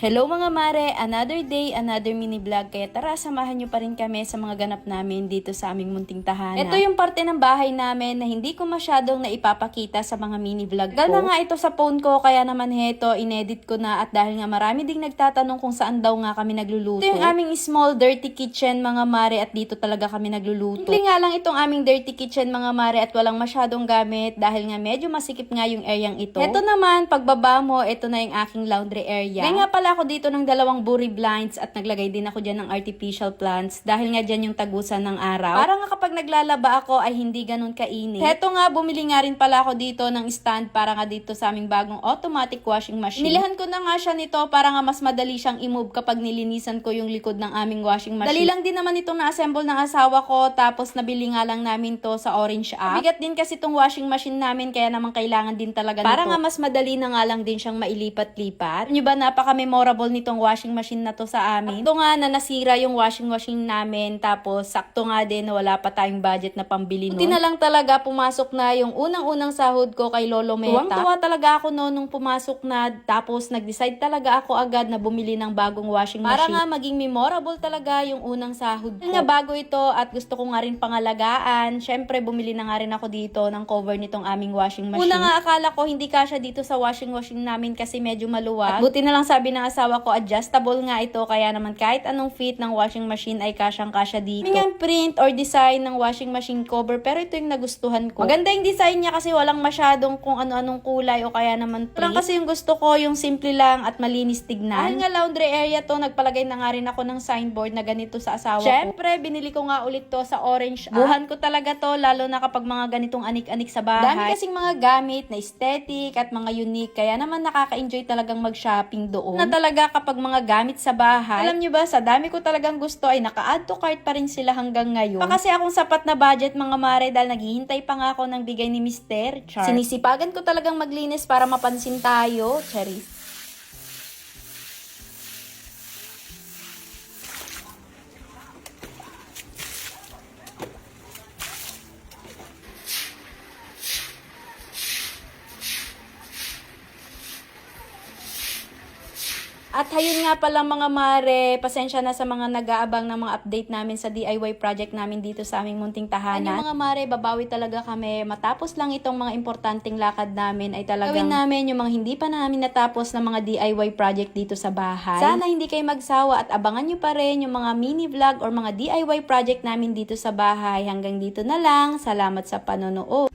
Hello mga mare, another day, another mini vlog. Kaya tara, samahan nyo pa rin kami sa mga ganap namin dito sa aming munting tahanan. Ito yung parte ng bahay namin na hindi ko masyadong naipapakita sa mga mini vlog ko. Ganda nga ito sa phone ko, kaya naman heto, inedit ko na. At dahil nga marami ding nagtatanong kung saan daw nga kami nagluluto. Ito yung aming small dirty kitchen mga mare, at dito talaga kami nagluluto. Hindi nga lang itong aming dirty kitchen mga mare, at walang masyadong gamit dahil nga medyo masikip nga yung areang ito. Ito naman, pagbaba mo, ito na yung aking laundry area. May nga pala ako dito ng dalawang buri blinds at naglagay din ako dyan ng artificial plants dahil nga dyan yung tagusan ng araw. Para nga kapag naglalaba ako ay hindi ganun kainit. Heto nga, bumili nga rin pala ako dito ng stand para nga dito sa aming bagong automatic washing machine. Nilihan ko na nga siya nito para nga mas madali siyang i-move kapag nilinisan ko yung likod ng aming washing machine. Dali lang din naman itong na-assemble ng asawa ko, tapos nabili nga lang namin to sa Orange app. Bigat din kasi itong washing machine namin, kaya naman kailangan din talaga para nito. Nga mas madali na nga lang din siyang mailipat-lipat. Nyo ba, napaka-memorable nitong washing machine na to sa amin. Ito nga na nasira yung washing machine namin, tapos sakto nga din na wala pa tayong budget na pambili nun. Buti na lang talaga pumasok na yung unang-unang sahod ko kay Lolo Meta. Tuwang-tuwa talaga ako noon nung pumasok na, tapos nag-decide talaga ako agad na bumili ng bagong washing machine. Para nga maging memorable talaga yung unang sahod ko. Nga bago ito at gusto ko nga rin pangalagaan, syempre bumili na nga rin ako dito ng cover nitong aming washing machine. Una nga akala ko hindi kasya dito sa washing machine namin kasi medyo maluwag. At buti na lang sabi ng asawa ko, adjustable nga ito, kaya naman kahit anong fit ng washing machine ay kasyang-kasya dito. May nga print or design ng washing machine cover, pero ito yung nagustuhan ko. Maganda yung design niya kasi walang masyadong kung ano-anong kulay o kaya naman print. Parang kasi yung gusto ko yung simple lang at malinis tignan. Dahil nga laundry area to, nagpalagay na nga rin ako ng signboard na ganito sa asawa ko. Syempre, binili ko nga ulit to sa Orange app. Buhan ko talaga to, lalo na kapag mga ganitong anik-anik sa bahay. Dami kasing mga gamit na aesthetic at mga unique, kaya naman nakaka-enjoy talagang mag-shopping doon. Na talaga kapag mga gamit sa bahay. Alam nyo ba, sa dami ko talagang gusto ay naka-add to cart pa rin sila hanggang ngayon. Pa kasi akong sapat na budget mga mare, dahil naghihintay pa nga ako ng bigay ni Mr. Char. Sinisipagan ko talagang maglinis para mapansin tayo. Charis. At hayun nga pala mga mare, pasensya na sa mga nag-aabang ng mga update namin sa DIY project namin dito sa aming munting tahanan. Ano mga mare, babawi talaga kami. Matapos lang itong mga importanteng lakad namin ay talagang gawin namin yung mga hindi pa namin natapos na mga DIY project dito sa bahay. Sana hindi kayo magsawa at abangan nyo pa rin yung mga mini vlog or mga DIY project namin dito sa bahay. Hanggang dito na lang. Salamat sa panonood.